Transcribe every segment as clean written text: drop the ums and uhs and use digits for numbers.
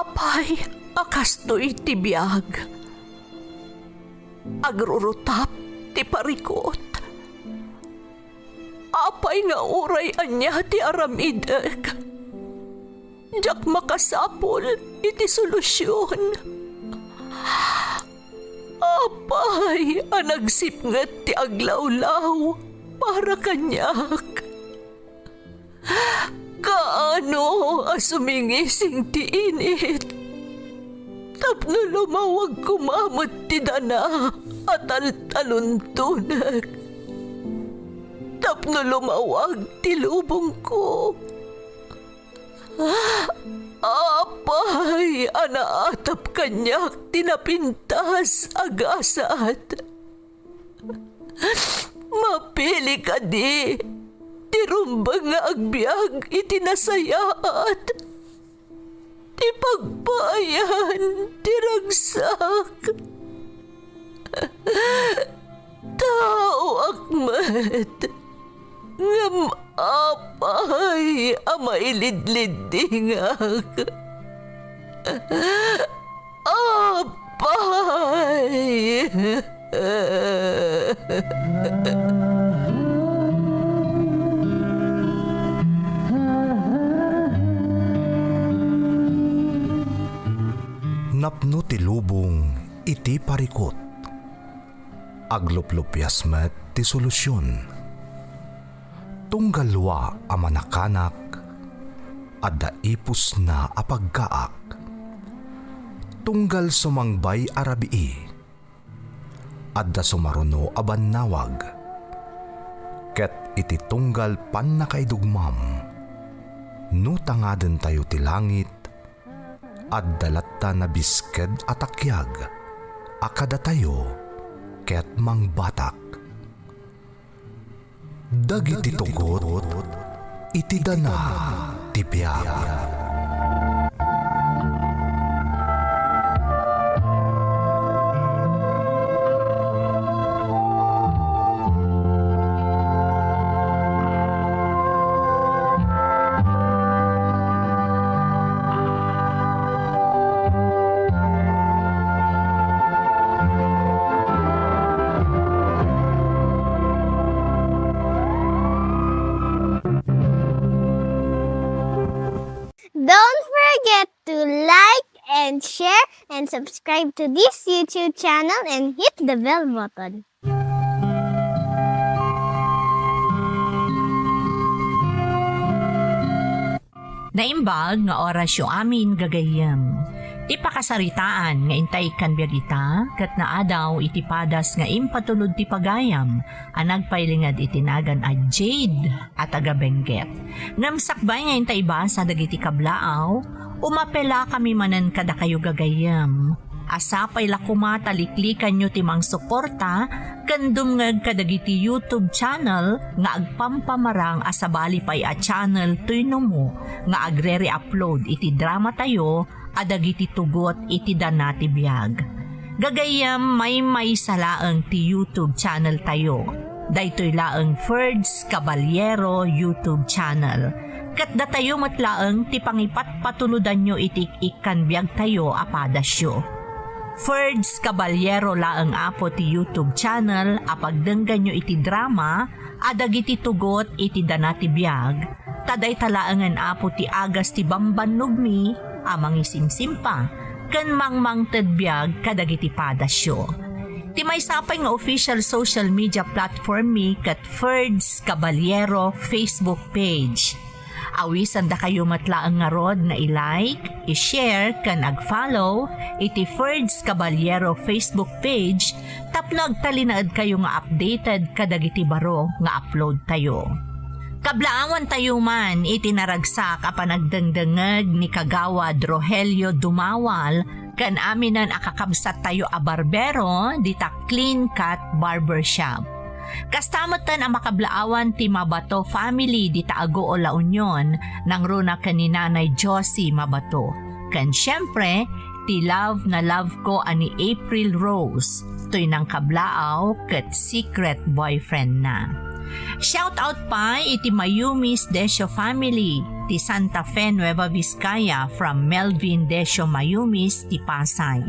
Apay, akastoy ti biyag. Agrurutap ti parikot. Apay nga uray anya ti aramidek. Jak makasapol iti solusyon. Apay, anagsipnget ti aglawlaw para kanyak. Kaano asumingising ti init? Tapno lumawag kumamot ti dana at taluntunak. Tapno lumawag ti lubong ko. Apay, anaatap kanyak tinapintas agasat. Mapili ka di. Tirumbang nga agbyag itinasayaat. Ti pagbayan, tiragsak. Tao akmat. Ngam apay, amailidlidingak. Apay. Napno ti lubong iti parikot. Agluplupyas met ti solusyon. Tunggalwa a manakanak, adda ipus na apagkaak. Tunggal sumangbay arabii, adda sumaruno a bannawag. Ket iti tunggal pan nakaidugmam, no tangaden tayo ti langit, adda latta na bisked atakyag, akada tayo ket mangbatak. Dagiti tugot, iti dana ti biag. Don't forget to like and share and subscribe to this YouTube channel and hit the bell button. Naimbag nga oras yung amin gagayam. Ti pakasaritaan nga intay kan biyagita, kat naadaw iti padas nga impatulod ti pagayam, anagpailingad itinagan a Jade at agabengget. Namsakbay nga intay ba sa dagiti kablaaw, umapela kami manan kada kayo gagayam. Asapay la kumataliklikan nyo timang suporta, kandum nga kadagiti YouTube channel nga agpampamarang asabali pay a channel tuyno mo nga agre-re-upload iti drama tayo adagiti tugot iti danati biag. Gagayam may salaang ti YouTube channel tayo. Daytoy laang Ferds Caballero YouTube channel. Kat datayo matlaang ti pangipat patuludan nyo iti ikan biag tayo apadasyo. Ferds Caballero laang apo ti YouTube channel apagdenggan nyo iti drama adagiti tugot iti danati biag. Taday talaangan apo ti agas ti bambanugmi amang isimsimpa ken mangmangted biag kadagiti padasyo. Ti may sapay nga official social media platform mi ket Ferds Caballero Facebook page. Awisan da kayo matlaang nga rod na i-like, i-share, kan ag-follow iti Ferds Caballero Facebook page tapno agtalinaad kayo nga updated kadagiti baro nga upload tayo. Kablaawan tayo man iti naragsak a panagdengdengeg ni Kagawad Rogelio Dumawal kan aminan akakabsat tayo a barbero dita Clean Cut Barbershop. Kastamatan ang makablaawan ti Mabato family di Taago o La Union nang runa ni Nanay Josie Mabato. Kan syempre, ti love na love ko ani April Rose, to'y nang kablaaw ket secret boyfriend na. Shout out pa iti Mayumis Desio family, ti Santa Fe Nueva Vizcaya from Melvin Decio Mayumis ti Pasay.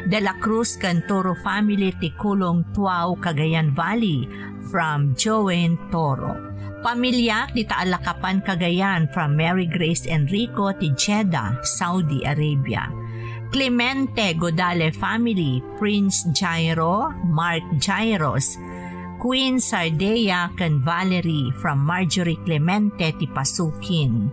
De la Cruz Cantoro family ti Kulong Tuaw, Cagayan Valley from Joen Toro. Pamilya ti Taalakapan, Cagayan from Mary Grace Enrico ti Jeddah, Saudi Arabia. Clemente Godale family, Prince Jairo, Mark Jairos, Queen Sardea can Valerie from Marjorie Clemente ti Pasukin.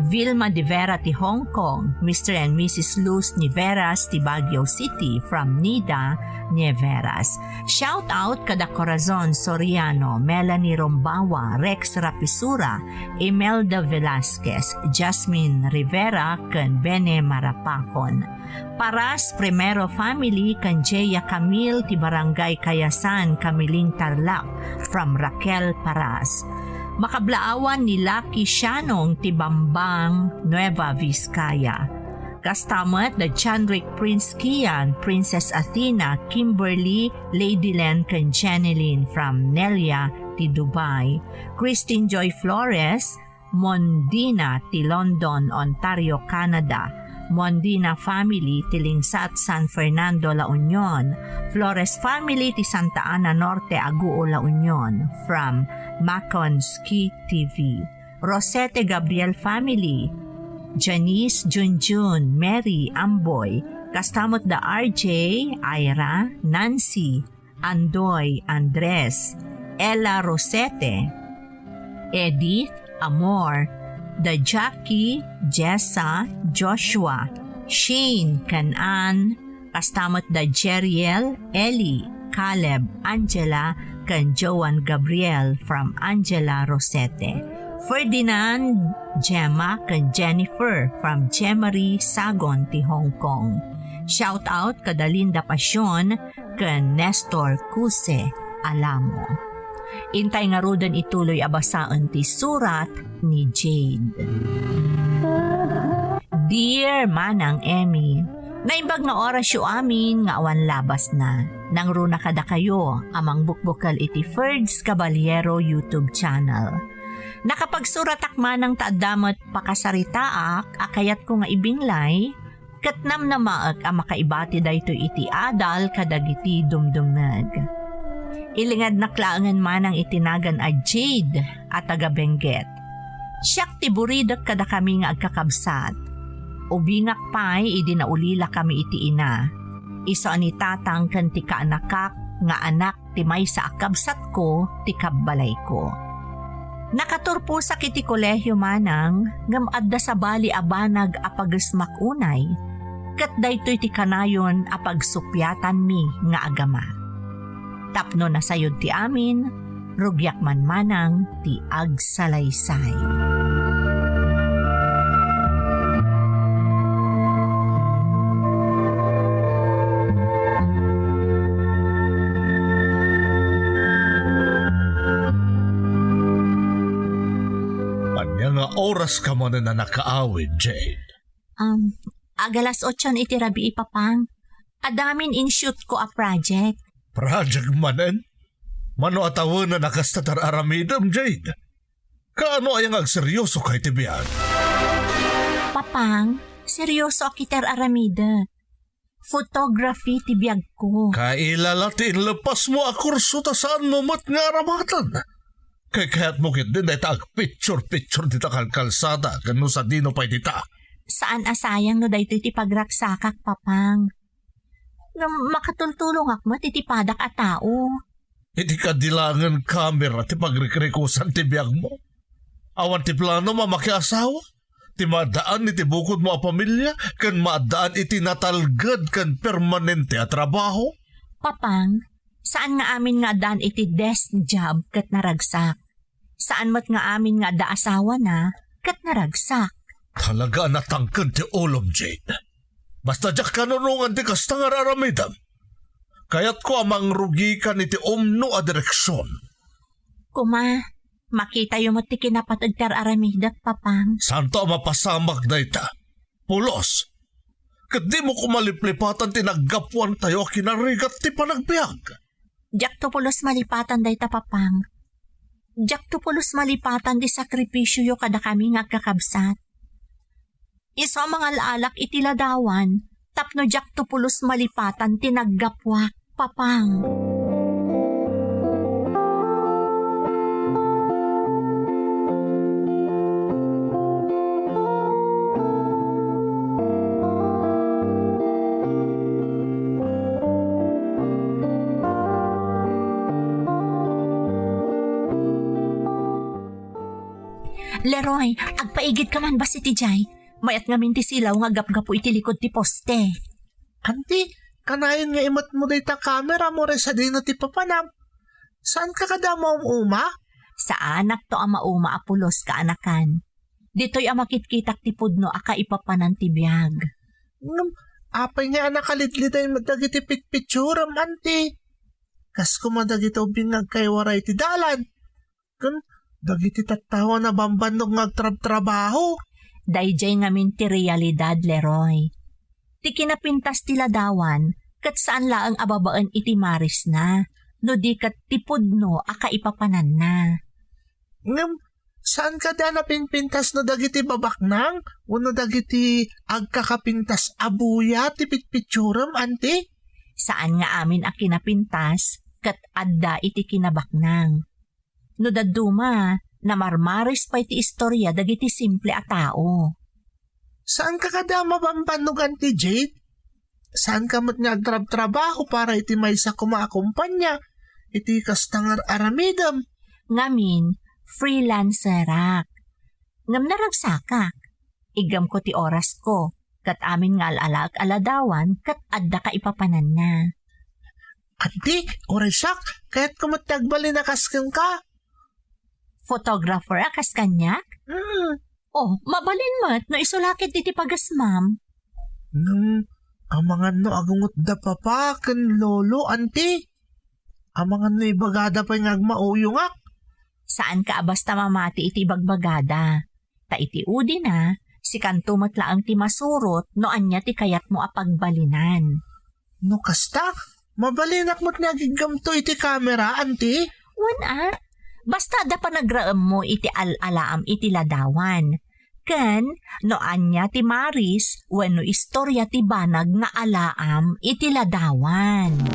Vilma de Vera ti Hong Kong, Mr. and Mrs. Luz Niveras ti Baguio City from Nida Niveras. Shout out kada Corazon Soriano, Melanie Rombawa, Rex Rapisura, Imelda Velasquez, Jasmine Rivera kan Bene Marapacon. Paras Primero family kan Jeya Camille ti Barangay Kayasan, Kamiling Tarlac from Raquel Paras. Makablaawan ni Lucky Shanong ti Bambang, Nueva Vizcaya. Kastamat the Chandrick Prince Kian, Princess Athena, Kimberly, Lady Len kan Jeneline from Nelia ti Dubai. Christine Joy Flores, Mondina ti London, Ontario, Canada. Mondina family ti Lingsat, San Fernando, La Union. Flores family ti Santa Ana Norte, Aguo, La Union from Macon Ski TV. Rosette Gabriel family, Janice, Junjun, Mary, Amboy, kastamot da RJ, Ira, Nancy, Andoy, Andres, Ella Rosette, Edith, Amor, da Jackie, Jessa, Joshua, Shane, Kanan, kastamot da Jeriel, Ellie, Caleb, Angela, kan Joan Gabriel from Angela Rosette. Ferdinand, Gemma, kan Jennifer from Jemary Sagon ti Hong Kong. Shout out kada Linda Pasyon kan Nestor Cuse Alamo. Intay nga rudan ituloy abasaan ti surat ni Jade. Dear Manang Emmy, naimbag nga oras yu amin nga awan labas na. Nang runa kada kayo amang bukbukal iti Ferds Caballero YouTube channel. Nakapagsuratak manang taadamot pakasaritaak, akayat ko nga ibinglay, katnam na maag ang makaibati dayto iti adal kadagiti dumdumnag. Ilingad na klaangan manang itinagan a Jade at taga Benguet. Siyak tiburidak kada kami nga agkakabsat. Ubingak pa'y idinaulila kami iti ina. Iso ani tatang kan ti kaanakak nga anak ti may sa akabsat ko ti kabbalay ko. Nakaturpo sa kiti kolehyo manang ngam adda sa bali abanag apagesmak unay ket daytoy ti kanayon apagsupyatan mi nga agama. Tapno na sayod ti amin, rugyak man manang ti agsalaysay. Nga oras ka mo na nakaawid, Jade. Agalas 8 iti rabi ipapang. Adamin in-shoot ko a project. Project manen? Mano atawa na nakastatar aramidam, Jade? Kaano ay ang agseryoso kay tibiyan? Papang, seryoso akitar aramida. Photography tibiyag ko. Kailalatiin lepas mo a kurso ta saan mo mat nga aramatan. Kay kaya't mo kit din ay taag picture-picture dita kalkalsada kano sa dino pa'y dita. Saan asayang no dayto iti pagraksakak, papang? Nga makatultulong akmat iti padak a tao. Iti kadilangan kamera ti pagrekrekusan ti biyag mo. Awan ti plano mamakiasawa. Ti madaan iti bukod mo a pamilya kan madaan iti natalgad kan permanente a trabaho. Papang, saan nga amin nga daan iti desk job kat naragsak? Saan mat nga amin nga da asawa na kat naragsak? Talaga natangkad ti ulob, Jade. Basta jak kanunungan ti kastang araramidam. Kaya't ko amang rugi ka ni ti umno a direksyon. Kuma, makita yung ti kinapatagtar aramidat, papang. Santo mapasamak na ita. Pulos. Kat di mo kumaliplipatan ti naggapuan tayo kinarigat ti panagbiag. Jak to pulos malipatan day ta, papang. Jak to pulos malipatan di sakripisyo yo kada kami nga kakabsat. Iso mga laalak itiladawan, tapno jak tupulos malipatan tinaggapwak, papang. Leroy, agpaigid ka man ba si Tijay? Mayat nga minti silaw nga gapgapo iti likod ti poste. Auntie, kanayon nga imat mo day ta camera mo rin sa din na ti papanam. Saan ka kadamo uma? Sa anak to ang mauma apulos kaanakan. Dito'y ang makitkitak ti pudno aka ipapanan ti biyag. Apay nga nakalidliday madagiti pitpitsuram, auntie. Kas kumadagito bingag kay waray ti dalan. Dagiti tattawa na bambandog ngagtrab-trabaho. Dayjay ngamin ti realidad, Leroy. Ti kinapintas ti ladawan, kat saan laang ababaan iti maris na, no di kat tipudno aka ipapanan na. Saan ka da napinpintas no dagiti babaknang? Uno dagiti agkakapintas abuya ti pitpitsuram, auntie? Saan nga amin a kinapintas, kat adda iti kinabaknang. No daduma, na marmaris pa iti istorya dagiti simple a tao. Saan ka kadama bambanugan ti Jade? Saan ka mo't nga agtrab-trabaho para iti may sa kumaakumpanya? Iti kastangar aramidam. Ngamin, freelancerak. Ngam naragsakak. Igam ko ti oras ko, kat amin nga alalag aladawan, kat adda ka ipapanan na. Ante, oresak, kaya't kumatagbali na kaskan ka. Photographer akas kanyak? Oh, mabalin mat no isulakit iti pagasmam. Amangan no agungot da papa ken lolo, auntie. Amangan no ibagada pa yung agmauyungak. Saan ka basta mamati iti bagbagada? Ta iti udi na, si kanto matlaang ti masurot no anya ti kayat mo apagbalinan. No kasta, mabalinak mo't nagigam to iti camera, auntie. Wan basta da pa nagraam mo iti alalaam iti ladawan. Ken, no anya ti maris, wenno istorya ti banag nga alaam iti ladawan.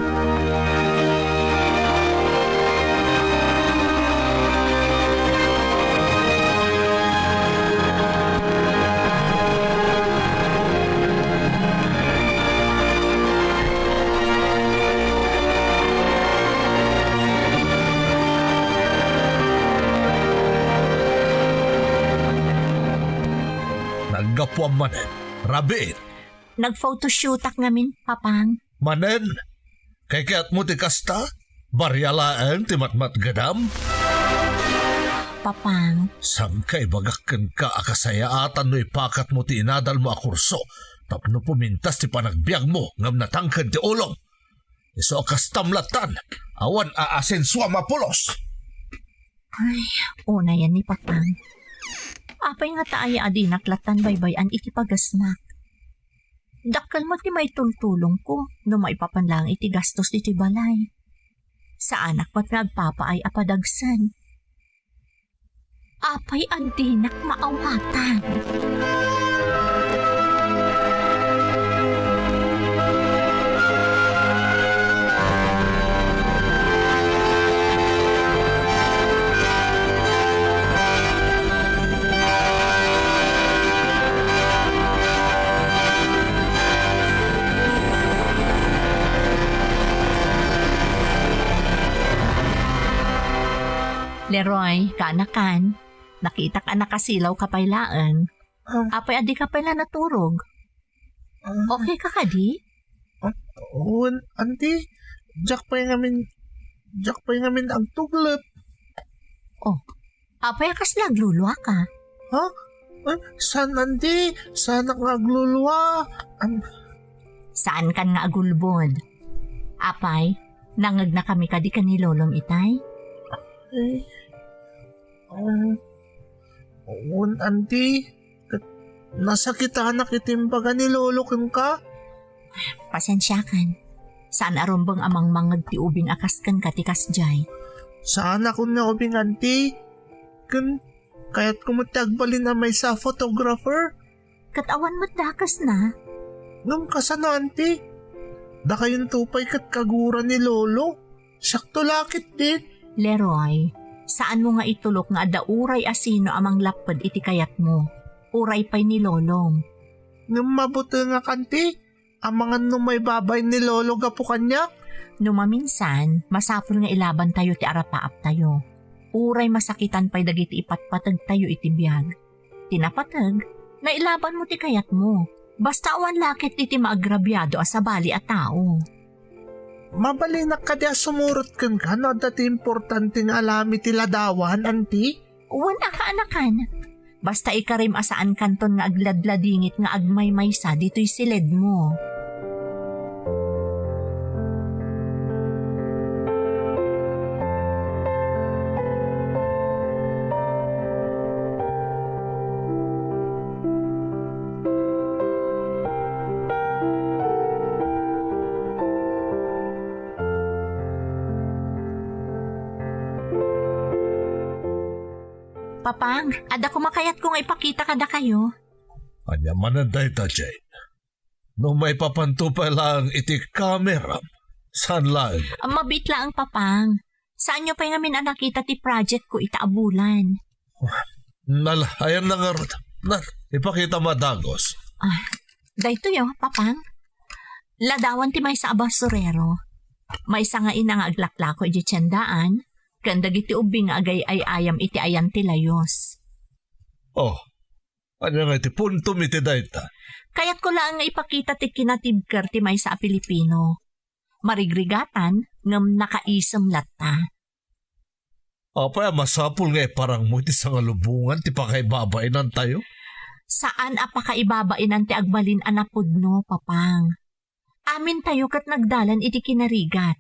Naggapuan manen, rabiin. Nag-photoshootak ngamin, papang. Manen, kay kaya't mo ti kasta, baryalaan ti matmat gadam. Papang, Samkay bagakken ka akasayaatan no ipakat mo ti inadal mo a kurso, tapno pumintas ti panagbiag mo ngam natangkad ti ulong. Iso kastamlatan, awan aasenswa mapulos. ay, una yan ni papang. Apay nga taaya adi naklatan baybayan iti pagasmak. Dakkel mo ti may tultulong ko no maipapanlang iti gastos iti balay. Sa anak mo't nagpapaay apadagsan. Apay adi nak maawatan. Leroy, kaanakan, nakita ka nakasilaw kapaylaan. Apay adi kapayla naturog. Okay ka kadi? Auntie, jak pa yung amin ang tuglip. Oh, apay akas nagluluwa ka. Ha? Saan, auntie? Saan ang agluluwa? Saan kan nga agulbod? Apay, nangag na kami kadi ka ni lolong itay? Auntie, nasakita na kitimbaga ni lolo ken ka? Pasensya kan. Saan arumbang amang mangag ti ubing akas kan katikas jay? Saan ako na ubing, auntie? Kaya't kumutagbalin na may sa photographer? kat awan mo't dakas na. Ngam kasano, auntie? Da kayong tupay kat kagura ni Lolo. Sakto lakit din. Leroy, saan mo nga itulok nga ada uray asino amang lapad iti kayat mo? Uray pa'y ni Lolong. Ngam mabuti nga kanti. Amangan no may babay ni Lolo gapo kanyak. Numaminsan, masapul nga ilaban tayo ti arapaap tayo. Uray masakitan pa'y dagiti ipatpatag tayo iti biyag. Tinapatag, nailaban mo ti kayat mo. Basta awan lakit iti maagrabyado asabali at tao. Mabalinak ka di sumurot kan ka no dati importante nga alami ti ladawan, auntie. Wala ka anakan. Basta ikarim asaan kanton nga agladladingit nga agmaymaysa dito'y silid mo. Papang, ada kumakayat kung ipakita kada kayo. Anya manaday ta, Jane. No may papanto pa lang iti kamera. Saan lang? Mabitla ang papang. Saan nyo pa yung amin nakita ti project ko itaabulan? Nala, ayan na nga. Ipakita madagos. Dahito yo, papang. Ladawan ti may sa abasurero. May sa nga ina nga aglaklako iti tiyandaan. Kandag iti ubing agay ay ayam iti ayan ti layos. Oh, anya nga iti puntom iti dayta. Kaya't ko lang nga ipakita ti kinatibker ti may sa Pilipino. Marigrigatan ngam nakaisem latta. Apay, masapul nga parang mo iti sangalubungan ti pakaibabainan tayo. Saan apakaibabainan ti agbalin anapudno, papang? Amin tayo kat nagdalan iti kinarigat.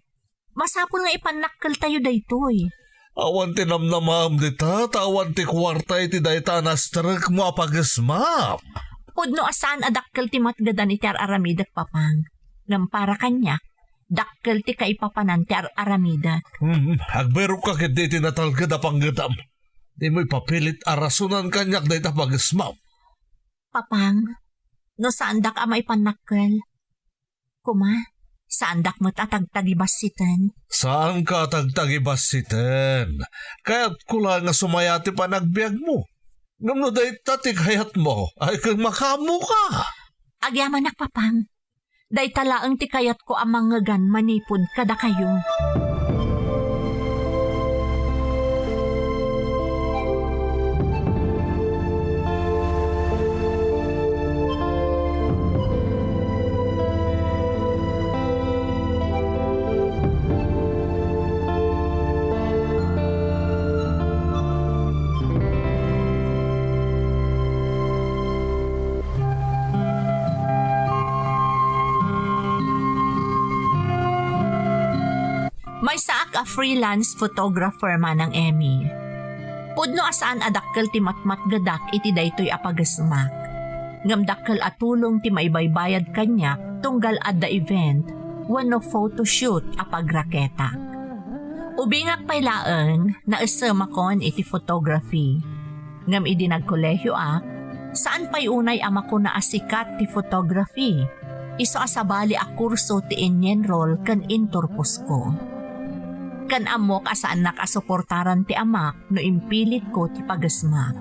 Masapul nga ipanakkel tayo daytoy. Awan ti namnamam dita, tawan ti kwarta iti dayta nastrek mo apagesmap. Pudno asaan adakkel ti matgadan iti aramidak, papang. Ngam para kanya, dakkel ti kaipapanan ti aramidak. Hagbero ka kiti iti natalgad apanggadam. Di mo'y papilit arasunan kanyak dayta pagesmap. Papang, no saan dak ama ipanakkel? Kuma, saan dak mo't atagtagibasitan? Saan ka tagtagibasitan? Kaya't kula nga sumayati pa nagbiag mo. Ngam no dayta ti kayat mo, ay kang makamu ka. Agyaman nak, papang. Day talaang ti kayat ko amang ngagan manipod kada kayo. May saak a freelance photographer man ng Emmy. Pudno asaan adakkel ti matmat gadak iti daytoy apagasmak. Ngam dakkel atulong ti maibaybayad kanya tunggal adda event wenno photoshoot apagraketa. Ubingak paylaeng naesem akon iti photography. Ngam idi nagkolehiyo saan pay unay ama ko na asikat ti photography. Iso asabali a kurso ti enroll kan inturpos ko. Kan amok asaan nakasuportaran ti amak no impilit ko ti pagasmak.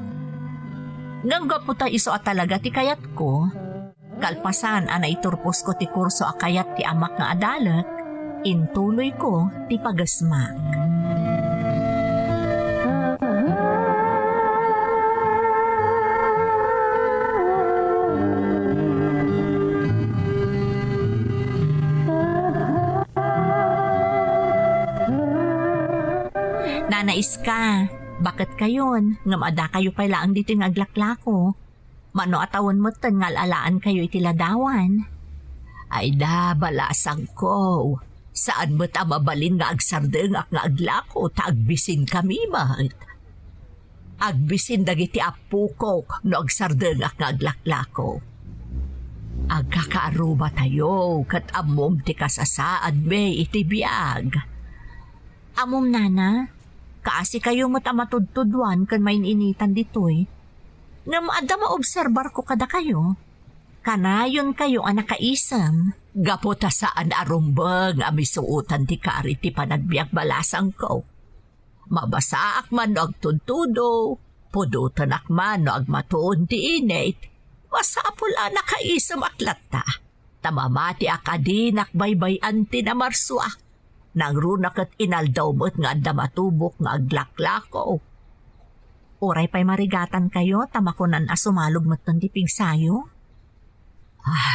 Ngangga po ta iso talaga ti kayat ko, kalpasan ana iturpos ko ti kurso akayat ti amak nga adalak, intuloy ko ti pagasmak. Nanais ka, bakit kayon? Ngam ada kayo pala ang dito yung aglaklako. Mano atawon mo tan ngalalaan kayo itiladawan. Ay da, balasang ko. Saan mo ta mabalin nga agsardeng ak nga aglako ta agbisin kami mat? Agbisin dagiti apukok no agsardeng ak nga aglaklako. Agkakaaruba tayo kat amom ti kasasaad may itibiyag. Amom nana, kaasi kayo matamatudtudwan kan may initan ditoy. Nga maada maobserbar ko kada kayo. Kanayon kayo ang nakaisam. Gaputa saan arumbang amisuutan ti kari ti panagbiag balasang ko. Mabasaak man no agtuntudo, pudutan akman no agmatuon ti init. Masapula nakaisam aklata. Tamamati akadinak baybay anti na marswa. Nang runak at inaldaw mo't nga anda matubok nga aglaklako. Oray pa'y marigatan kayo, tamakunan asumalog mo't tandipig sayo.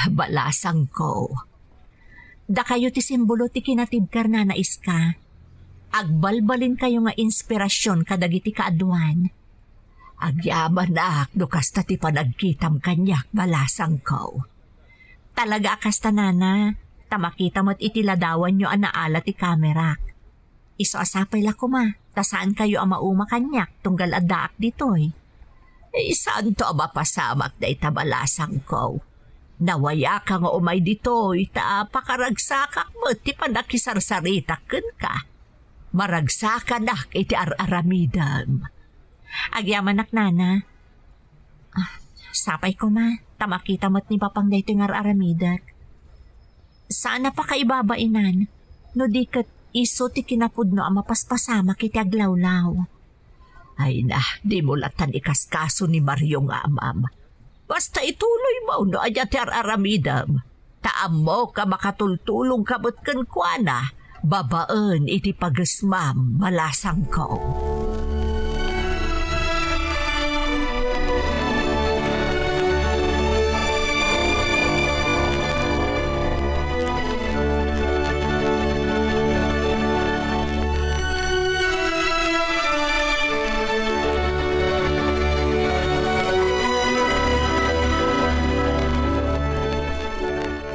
Balasang ko. Da kayo ti simbolo ti kinatibkar na nais ka. Agbalbalin kayo nga inspirasyon kadagiti kaadwan. Agyaman na no kasta ti panagkitam kanyak balasang ko. Talaga kasta nana, tamakita mo't itiladawan nyo ang naala ti kamerak. Iso asapay la kuma, tasaan kayo ang mauma kanyak tunggal adaak ditoy. Saan to mapasamak da itabalasang ko? Nawaya ka nga umay ditoy, pakaragsakak mo ti panakisarsaritak ka. Maragsakan nak iti aramidam. Agyaman nana. Sapay ko ma, tamakita mo't ni papang dayto nga aramidak. Sana pa kaibabainan, no di kat iso ti kinapudno ang mapaspasama kiti aglawlaw. Ay na, di mo latan ikaskaso ni Mario nga amam. Basta ituloy mo no aya ti aramidam. Taam mo ka makatultulong kabot kan kuana, babaan iti pagasmam malasang ko.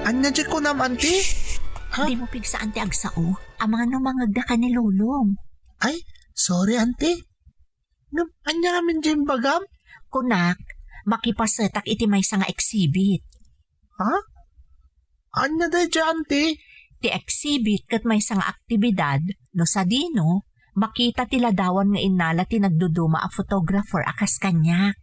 Anya dyan ko naman, auntie? Di mo pigsaan ti agsao, ang mga numangagda ka ni Lulong. Ay, sorry, auntie. Anya namin dyan bagam? Kunak, makipasetak iti may nga exhibit. Ha? Anya da dyan, auntie? Ti exhibit kat may nga aktibidad, no sa dino, makita ti ladawan nga inala ti nagduduma a photographer akas kanyak.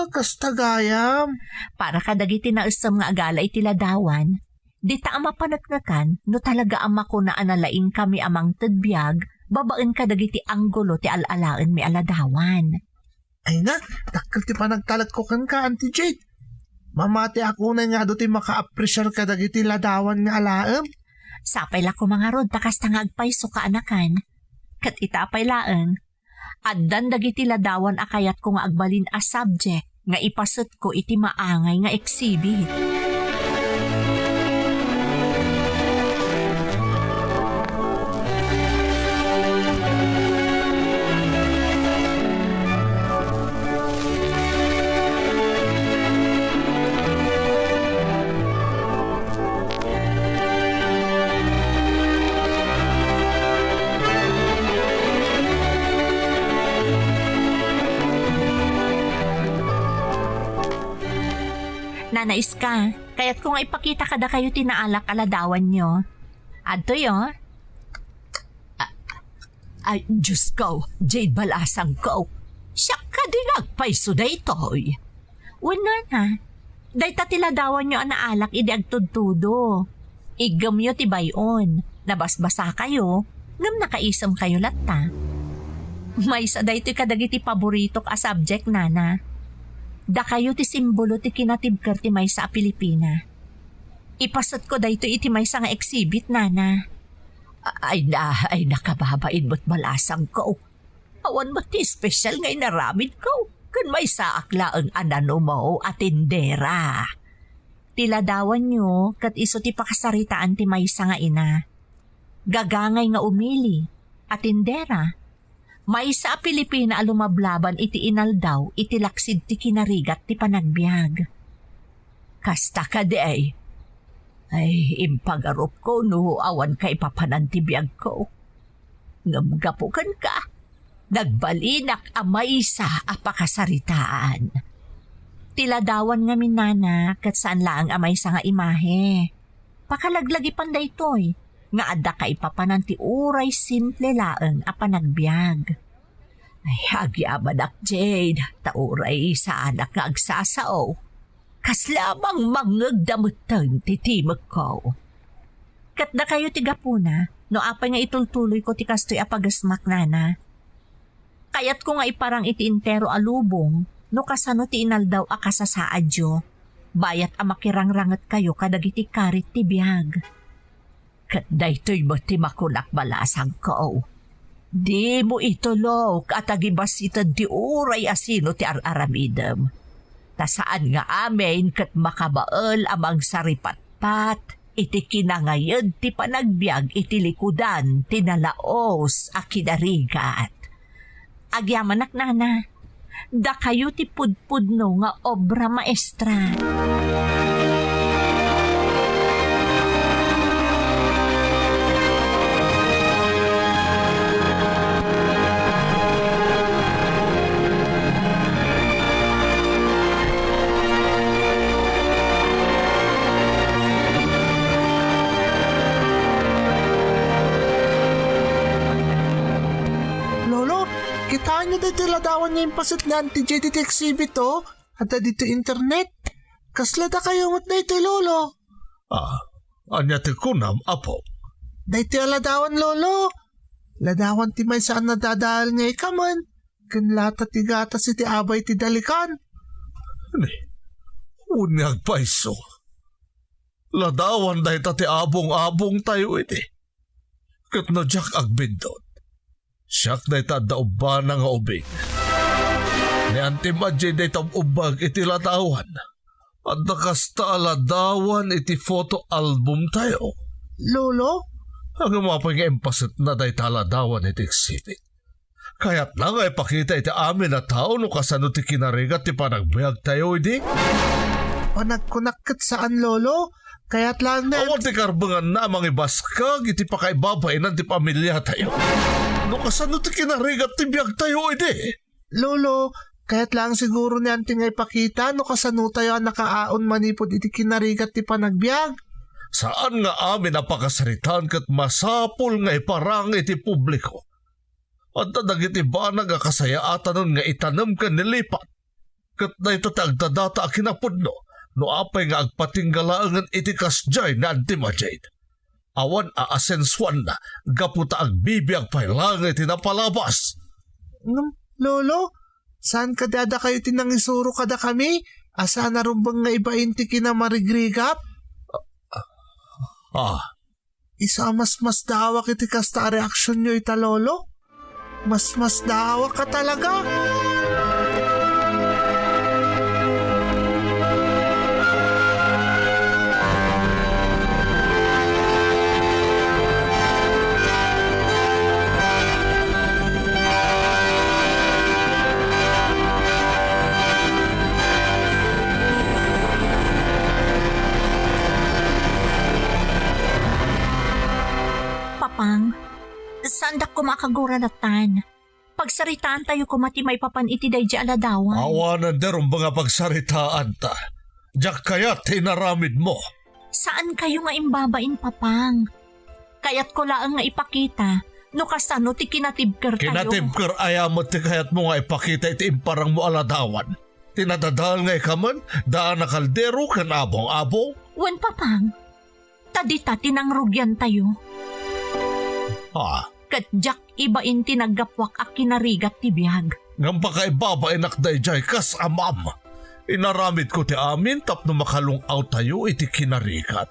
Kastagayam. Para kadagiti na usam nga agala iti ladawan, di ta ama panatnakan no talaga ama ko na analaing kami amang tedbiag, babaan kadagiti anggulo ti alalaan mi aladawan. Ay na, takal ti panagtalag ko kan ka, Auntie Jade. Mamati ako na nga do ti maka-appreciate kadagiti ladawan nga alaam. Sapay la ko mga rod, takas tangag payso ka anakan. Kat itapay laan, addan dagiti ladawan akayat ko nga agbalin a subject nga ipasot ko iti maangay nga exhibit. Nanais ka, kaya't kung ipakita kada kayo tinaalak aladawan nyo. Adto yo? Ay, Diyos ko, Jade Balasang ko. Siya ka din nagpaiso da ito'y. Wala na, day tatiladawan nyo ang naalak idi agtudtudo. Igam nyo tibayon, nabasbasa kayo, ngam nakaisam kayo lata. May sa day ito'y kadagiti paborito ka subject, nana. Da kayo ti simbolo ti kinatibkar ti may sa Pilipina. Ipasat ko da ito iti may sa nga exhibit, nana. Ay nakababain mo't balasang ko. Awan mo ti special ngay naramid ko. Kan may sa aklaang anano mo atindera. Tiladawan nyo kat iso ti pakasaritaan ti may sa nga ina. Gagangay nga umili, atindera. May sa Pilipina alumablaban iti inaldaw iti laksid ti kinarigat ti panagbiag. Kasta ka day. Ay, impagarup ko no awan kay papanan ti biag ko. Ngamgapukan ka. Nagbalinak amay sa apakasaritaan. Tiladawan nga minana kat saan laang amay sa nga imahe. Pakalaglagi panday toy. Nga adda kay papanan ti uray simple laeng a panagbiag. Ay, agyaman ak Jade, tauray sa anak nga agsasao. Kaslamang mangagdamutang titimag ko. Kat na kayo tigapuna, no apay nga itultuloy ko ti kastoy apagasmak nana. Kayat ko nga iparang iti intero alubong, no kasano ti inaldaw akasasaadyo. Bayat amakirangrangat kayo kadagiti karit ti biyag. Kat daytoy mo ti makulak balasang ko. Di mo itulok at agibas ito di uray asino ti araramidem. Tasaan nga amin kat makabaal amang saripatpat. Iti kinangayad ti panagbiag iti likudan ti nalaos a kinarigat. Agyamanak nana, da kayo ti pudpudno nga obra maestra. Kitaan nyo dito ladawan niya yung pasit na anti-JDT exhibit oh. At dito internet. Kaslada kayo mat na ito, Lolo. Anya ti kunam, apo. Dito ladawan, Lolo. Ladawan ti may saan nadadahal niya ikaman. Kanlata ti gatas iti abay ti dalikan. Unyag paiso. Ladawan dahi ti abong-abong tayo iti. Kat no jak agbindot. Siyak na itadaoba na nga ubing. Ni antimadjay na itabubag iti ladawan. At nakasta ladawan iti photo album tayo. Lolo? Ang mapag empasit na dahi taladawan iti exhibit. Kaya't na nga ipakita iti amin na tao no kasano ti kinarigat ti panagbayag tayo iti. Panagkunakit saan, Lolo? Kaya't lang na... Awan ti karbangan na mga ibaskag iti pakaibabainan ti pamilya tayo. No kasano ti kinarigat ti biyag tayo iti. Lolo, kaya't lang siguro ni anting ay pakita no kasano tayo ang nakaaon manipod iti kinarigat ti panagbiag. Saan nga amin napakasaritan kat masapul nga iparang iti publiko. At dagiti banag nga kasayaatan nga itanam ka nilipat. Kat na ito tagdadata kinapudno. No apay nga agpatinggalaangan iti kasjay na antimadjay. Awan aasenswan na gaputa agbibiyag pailang iti napalabas. Lolo, saan kadada kayo tinangisuro kada kami? Asa na rumbang nga ibain ti kinamarigrigat? Isa mas dawak iti kasta reaksyon nyo ita, Lolo? Mas dawak ka talaga? Papang, saan da kumakaguralatan? Pagsaritaan tayo kumati may papan iti day di aladawan. Awanan derong mga pagsaritaan ta. Diyak kaya tinaramid mo. Saan kayo nga imbabain, Papang? Kaya't ko laang nga ipakita, no kasano ti kinatibker tayo. Kinatibker ayamot ti kayat mo nga ipakita iti imparang mo aladawan. Tinadadal nga ikaman, daan na kaldero kan abong-abong. Wan, Papang, tadita tinangrugyan tayo. Katjak ibain tinagapwak a kinarigat ti biyag. Ngam pakaibaba inakday jay kas amam. Inaramid ko ti amin tapno makalungaw tayo iti kinarigat.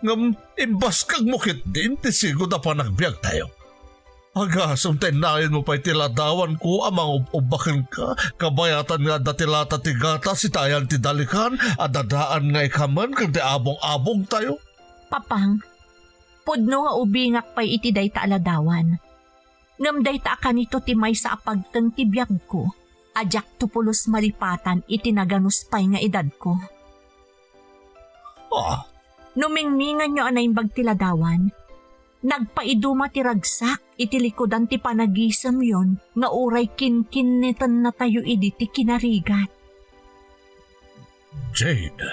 Ngam imbas kag mukit din ti sigo na panagbiag tayo. Agasong tenayin mo pa itiladawan ko amang ubakin ka. Kabayatan nga datilata ti gata si tayan ti dalikan at dadaan nga ikaman kag ti abong-abong tayo. Papang, pudno nga ubingak pa'y iti day ta aladawan. Ngam day ta kanito ti may sa apagtang ti biyag ko. Ajak tupulos malipatan iti naganuspay nga edad ko. Numingmingan nyo anay bagtiladawan. Nagpaiduma ti ragsak iti likodan ti panagisam yon nga uray kinkinnitan na tayo idi ti kinarigat. Jade.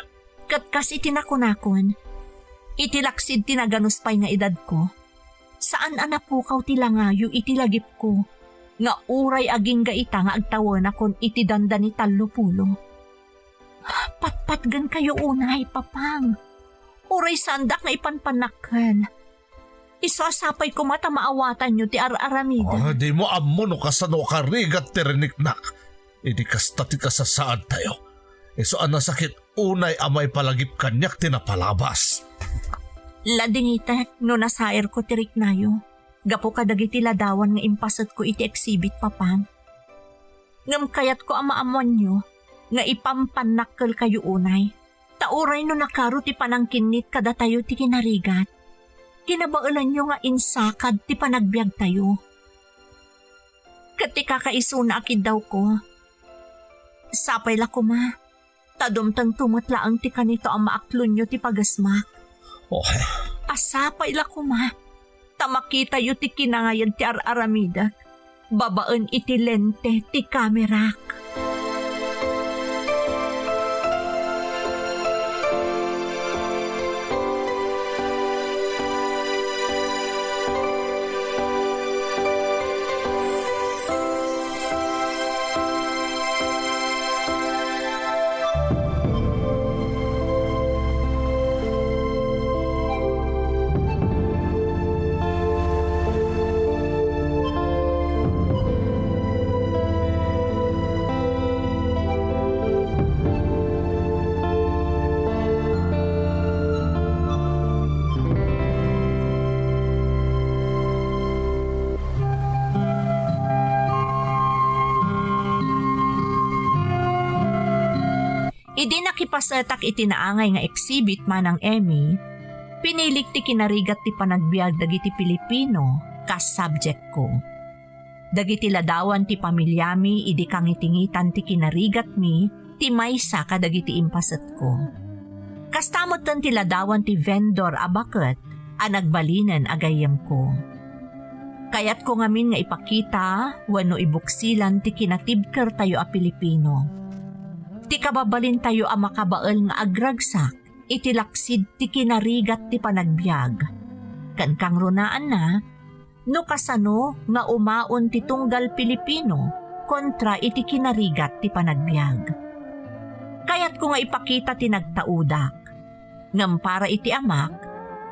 Katkas iti nakunakon. Itilaksid ti naganuspay nga edad ko. Saan anapukaw ti langayo iti lagip ko. Nga uray aging gaita nga agtawan akon iti danda ni 30. Patpatgan kayo unay, papang. Uray sandak nga ipanpanakal. Isasapay ko mata maawatan nyo ti Aramida. Di mo amo no kasano karigat ti riniknak. Idi kasta ti kasasaad tayo. Iso ang nasakit unay amay palagip kanyak tinapalabas. Ladingitek no nasair ko tirik nayo. Gapo kadagiti ladawan nga impasat ko iti exhibit, papang. Ngam kayat ko amaamon nyo nga ipampanakkel kayo unay. Tauray no nakaro ti panangkinit kada tayo ti kinarigat. Kinabaulan nyo nga insakad ti panagbiag tayo. Katika kaisuna akid daw ko. Sapay la ko ma. Tadumtang tumatla ang ti kanito ang maaklon nyo ti pagasmak. Okay. Asapay la ko ma. Tamakita yu ti kinangayan ti Aramida. Babaan iti lente ti kamerak. Idi nakipasatak iti naangay nga exhibit manang Emmy, pinilik ti kinarigat ti panagbiag dagiti Pilipino kas subject ko. Dagiti ladawan ti pamilyami idi kangitingitan ti kinarigat mi ti maysa kadagiti impasat ko. Kastamotan ti ladawan ti vendor abaket a nagbalinan agayam ko. Kayat ko ngamin nga ipakita wano ibuksilan ti kinatibker tayo a Pilipino. Ti kababalin tayo ang makabaal nga agragsak, itilaksid ti kinarigat ti panagbiag. Kan kang runaan na, no kasano nga umaon ti tunggal Pilipino kontra iti kinarigat ti panagbiag. Kayat ko nga ipakita ti nagtaudak, ngam para iti amak,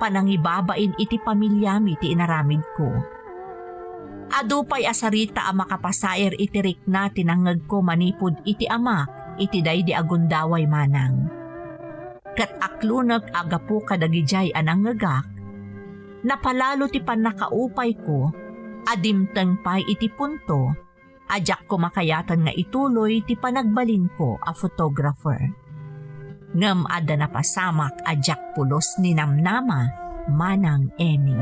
panangibabain iti pamilyami ti inaramid ko. Adupay asarita ang makapasair iti rikna tinangag ko manipod iti amak, iti day di agundaway manang. Kat aklunag agapu kadagijay anang ngagak, napalalo ti panakaupay ko, adimteng pay iti punto, ajak ko makayatan nga ituloy ti panagbalin ko a photographer. Ngam ada napasamak ajak pulos ni namnama manang Emmy.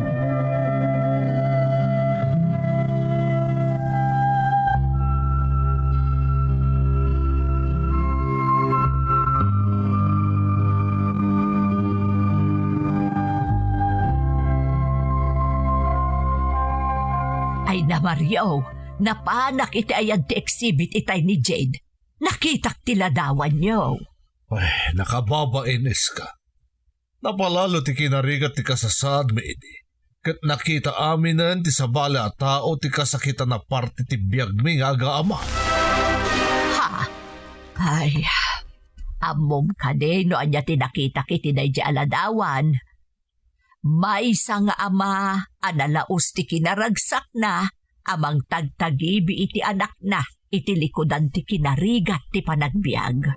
Ay na Mario, napanak iti ayad ti exhibit itay ni Jade. Nakitak ti ladawan nyo. Ay, nakababainis ka. Napalalo ti kinarigat ti kasasad mi idi. Kat nakita aminan ti sabala at tao ti kasakita na parte ti biyag mi nga agaama. Ha? Ay, amom ka din no anya ti nakita kiti day di aladawan. May isa nga ama, analaos ti kinaragsak na, amang tagtagibi iti anak na, iti likodan ti kinarigat ti panagbiag.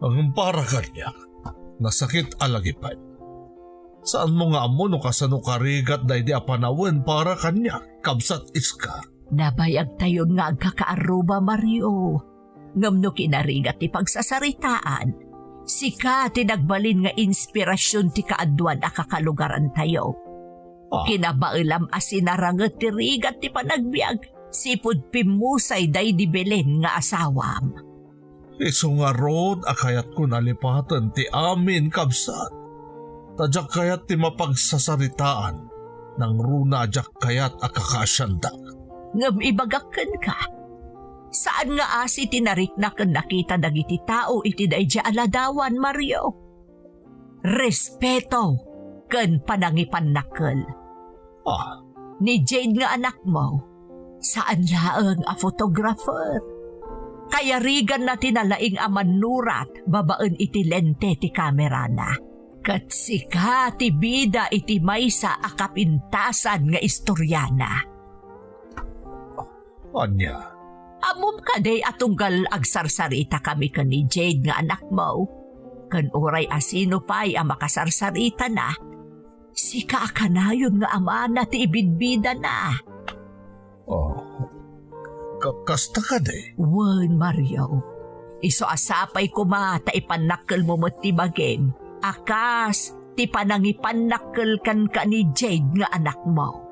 Ang para kanya, nasakit alagipan. Saan mo nga amo no kasano karigat na hindi apanawan para kanya, kabsat iska? Nabayag tayon nga agkakaaruba, Mario. Ngam no kinarigat ti pagsasaritaan, sika ti nagbalin nga inspirasyon ti kaadwan a kakalugaran tayo. Kinabailam asinaranget ti rigat ti panagbiag, sipud pimusay day di Belen nga asawam. Iso nga rod akayat ko nalipatan ti amin kabsat. Tadyak kayat ti mapagsasaritaan, nang runa adyak kayat akakasyandak. Ngam ibagakan ka. Saan nga asi tinarik na kan nakita dagiti tao iti dayja aladawan, Mario? Respeto kan panangipanakkel. Ni Jade nga anak mo, saan laang a photographer? Kayarigan na tinalaing amanurat, babaen iti lente ti kamera na. Kat sika ti bida iti maysa akapintasan nga istoryana. Anya, Amom ka day atunggal agsarsarita kami ka ni Jade nga anak mo. Kan oray asino pa'y ang makasarsarita na. Sika akanayon nga ama na ti ibidbida na. kasta ka day. Wan, Mario. Iso asapay ko ta ipanakkel mo mo ti bagem. Akas, ti panangipanakkel kan ka ni Jade nga anak mo.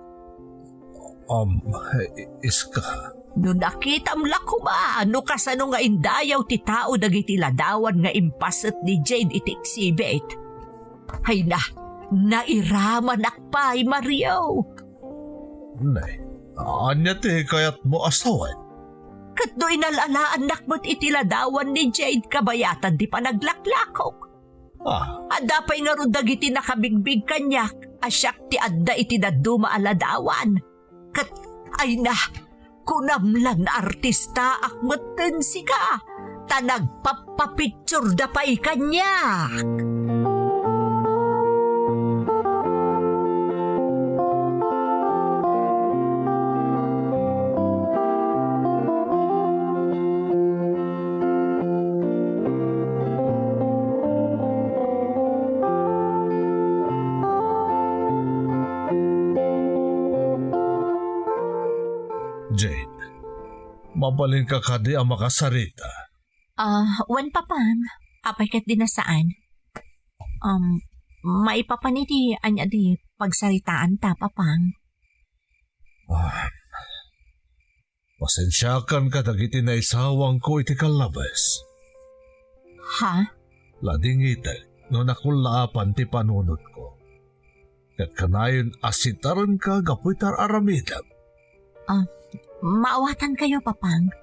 Iska. No nakita mla ko ba, no kasano nga indayaw ti tao dagiti ladawan nga impaset ni Jade iti exhibit. Hay na, nairaman akpay, Mario. Nay, anya ti kayat mo asawan? Kat do inalalaan nakbot iti ladawan ni Jade kabayatan di pa naglaklakok. Adda pa'y nga ron dagiti nakabigbig kanyak, asyak ti adda iti daduma aladawan. Kat, ay na, kunamlan na artista akmeten sika, tanagpapapicture da pa'y kanyak. Jade, mabalin ka kadi ang makasarita. Wan papang, apay kat dinasaan. Maipapaniti anya di pagsaritaan ta, papang. Pasensyakan ka dagiti na isawang ko iti kalabas. Ha? Lading itek, no nakulaapan ti panunod ko. Kat kanayon asitaran ka gapuitar aramidam. Maawatan kayo, papang.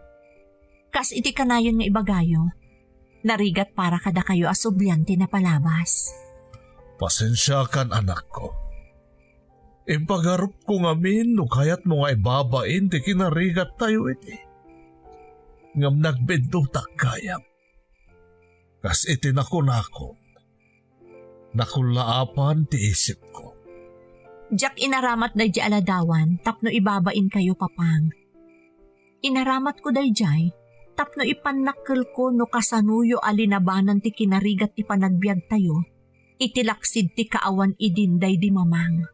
Kas iti kanayon nga ibagayo. Narigat para kada kayo asubyante na palabas. Pasensyakan anak ko. Impagarup ko ngamin no kayat mo nga ibabain ti kinarigat tayo iti. Ngam nagbindutak kayam. Kas iti nakunakon. Nakulaapan ti isip ko. Jack inaramat na di aladawan, tapno ibabain kayo, papang. Inaramat ko dayjay, tapno ipanakkel ko no kasanuyo alinabanan ti kinarigat ti panagbiag tayo, itilaksid ti kaawan idinday di mamang.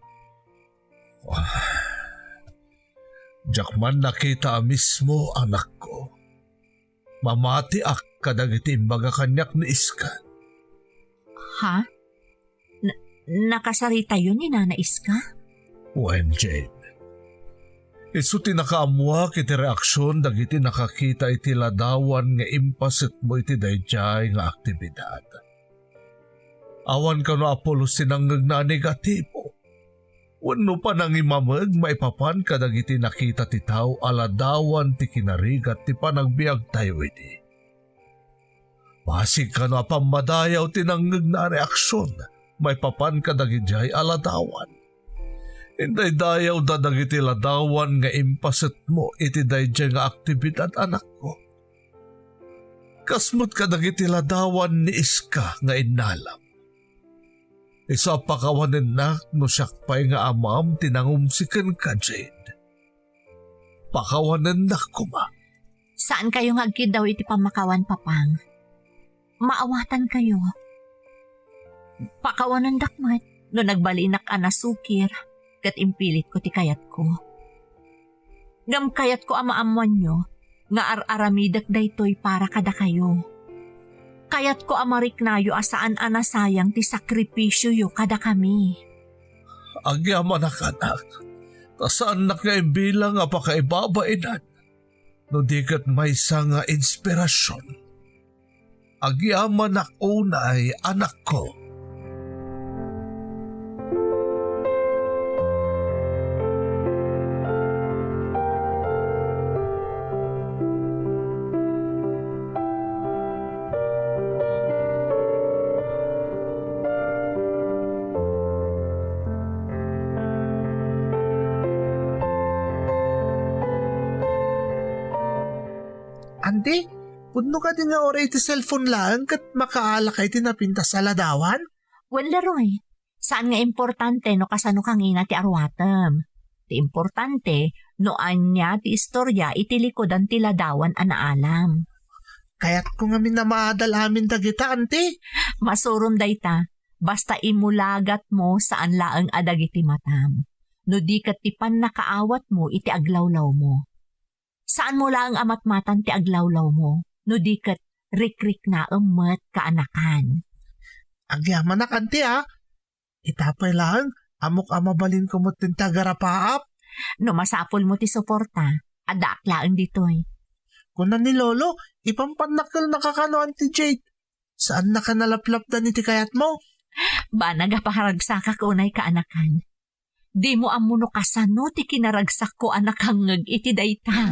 Jakman nakita mismo anak ko. Mamati ak kadagiti imbaga kanyak ni Iska. Ha? Nakasarita yun ni Nana Iska? When Jade. Isu tinakaamwa kiti reaksyon dagiti nakakita iti ladawan nga impasit mo iti dayjay nga aktibidad. Awan ka no Apollo sinanggag na negatibo. Wano pa nang imamag maipapan ka dagiti nakita ti tao aladawan ti kinarigat ti panagbiag tayo iti. Basig ka no apamadayaw tinanggag na reaksyon maipapan ka dagiti aladawan. Inday dayaw dadagiti ladawan nga impaset mo iti dayjay nga aktibidad anak ko. Kasmut ka dagiti ladawan ni Iska nga inalam. Isa pakawanin na no siyakpay nga amam tinangumsikan ka, Jade. Pakawanin na kuma. Saan kayo ngagkid daw iti pamakawan, papang? Maawatan kayo. Pakawanan dakmat no nagbalinak anasukir. Kat impilit ko ti kayat ko. Ngam kayat ko amaamuan nyo, nga aramidak daytoy para kada kayo. Kayat ko amariknayo asaan anasayang ti sakripisyo yo kada kami. Agyaman anak, tasaan na nga imbilang apakaibabainan, no dikat may nga inspirasyon. Agyaman unay anak ko. Andi, Pudno ka din nga ora iti cellphone lang kat makaala kay tinapintas sa ladawan? Wen Leroy, saan nga importante no kasano kang ina ti arwatem? Ti importante no anya ti istorya iti likodan ti ladawan a naalam. Kaya't ko nga minamadal amin dagita, ante. Masurum dayta, basta imulagat mo saan laeng adag iti matam. No di kat ti nakaawat mo iti aglawlaw mo. Saan mo laeng amatmatan ti aglawlaw mo? No di kat rik-rik na umat kaanakan. Agyaman na kanti ha. Itapay lang, amok amabalin ko mo tintagarapaap. No masapol mo ti suporta, ada aklaan ditoy. Kunan ni Lolo, ipampanakal nakakano, Auntie Jade. Saan nakanalaplap na niti kayat mo? Ba nagapaharagsak ako unay kaanakan. Di mo amuno kasano ti kinaragsak ko anakangag iti dayta.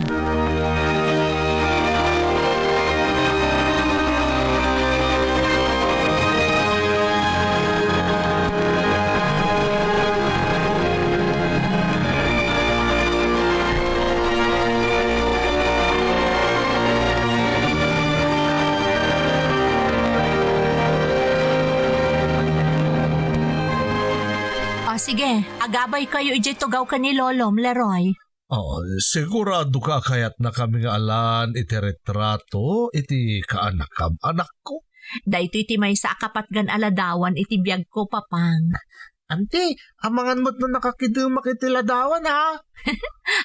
Sige, agabay kayo iti tugaw ka ni Lolom, Leroy. Sigurado ka kaya't na kami nga alan iti retrato iti kaanakam anak ko. Dahito iti may sa akapatgan aladawan iti biyag ko, Papang. Ante, amangan mo't no nakakidumak iti ladawan ha.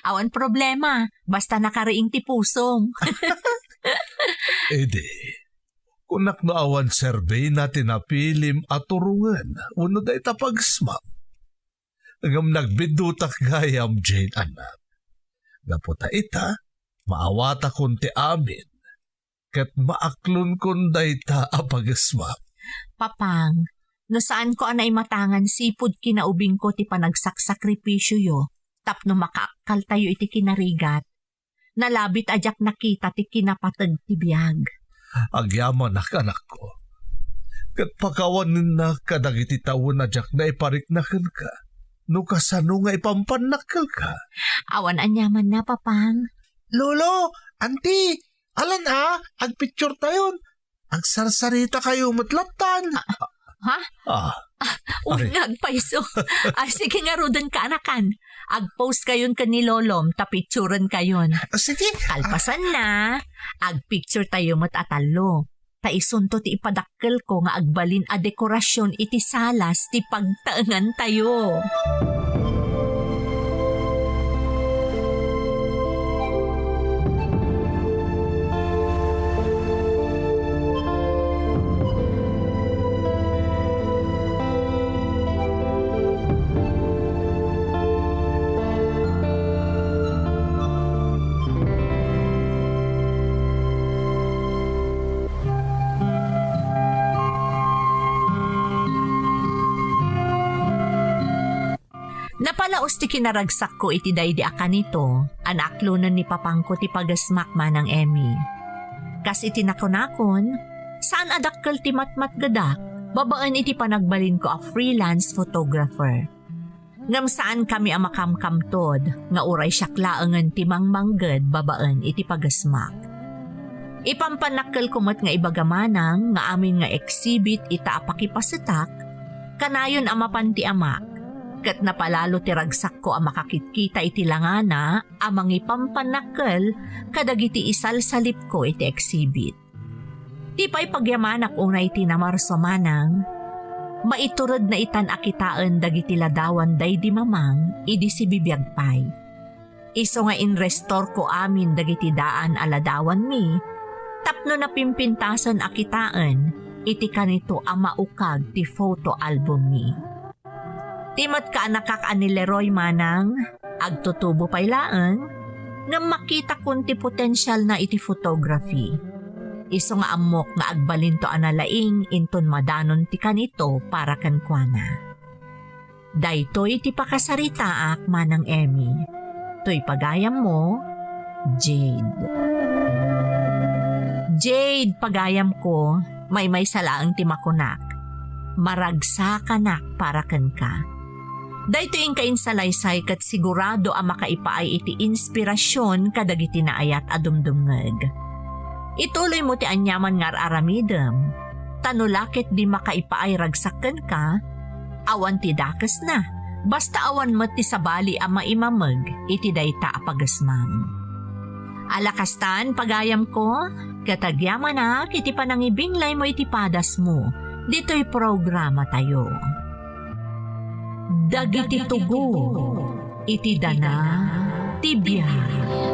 Awan problema, basta nakariing ti pusong. Ede, kunak no awan survey natin na pilim at turungan, uno da itapagsmap. Ngam nagbidutak gayam, Jane, anak. Naputa ita, maawata kunti amin, kat maaklon kun dayta apagasmap. Papang, no saan ko anay matangan sipod kinaubing ko ti panagsakripisyo yo, tapno makaakal tayo iti kinarigat. Nalabit ajak nakita ti kinapatag ti biyag. Agyaman anak ko. Kat pakawanin na kadagiti tawon ajak na ipariknakan ka. No kasano nga ipampanakal ka? Awan anyaman na, Papang. Lolo, Auntie, alan ha, agpicture tayon. Agsarsarita kayo matlatan. Ha? Unag paiso. Sige nga rodan ka, anakan. Ag-post kayon ka ni Lolom, tapicturan kayon. Sige. Kalpasan na. Ag-picture tayo matatalo. Taisunto ti ipadakkel ko nga agbalin a dekorasyon iti salas ti pagtaengan tayo. Napalaos ti kinaragsak ko iti daydi akanito, anaklonan ni papangko ti pagasmak manang Emmy. Kasi tinakonakon, saan adakkel ti matmat gadak, babaan iti panagbalin ko a freelance photographer. Ngam saan kami amakamkamtod, nga uray syaklaangan ti mangmangged babaan iti pagasmak. Ipampanakkel kumot nga ibagamanang nga amin nga exhibit ita apakipasetak, kanayon amapan ti amak. Kat napalalo ti ragsak ko ang makakitkita iti langana amang ipampanakkel kadagiti isalsalip ko iti exhibit. Ti pa'y pagyamanak unay ti namarso manang, maiturod na itan akitaan dagiti ladawan day di mamang idi si bibiyag pay. Iso nga in-restore ko amin dagiti daan aladawan mi, tapno na pimpintasan akitaan iti kanito ang maukag ti photo album mi. Timot ka nakaka ni Leroy manang, agtutubo pa'y laeng, nga makita kun ti potensyal na iti photography. Iso nga amok nga agbalin to analaing inton madanon ti kanito para kankwana. Dayto iti pakasaritaak manang Emmy. To'y pagayam mo, Jade. Jade, pagayam ko, may salaang ti makunak. Maragsakannak para kan ka. Dayto ing kainsalaysay kat sigurado ang makaipaay iti inspirasyon kadagiti naayat adumdumngeg. Ituloy mo ti anyaman nga aramidem. Tanulakit di makaipaay ragsaken ka, awan ti dakes na. Basta awan met ti sabali ang maimamag, iti dayta apagasmam. Alakastan pagayam ko, katagyaman na kiti panangibinglay mo iti padas mo. Dito'y programa tayo. Dagiti tugo, iti dana, ti biyak.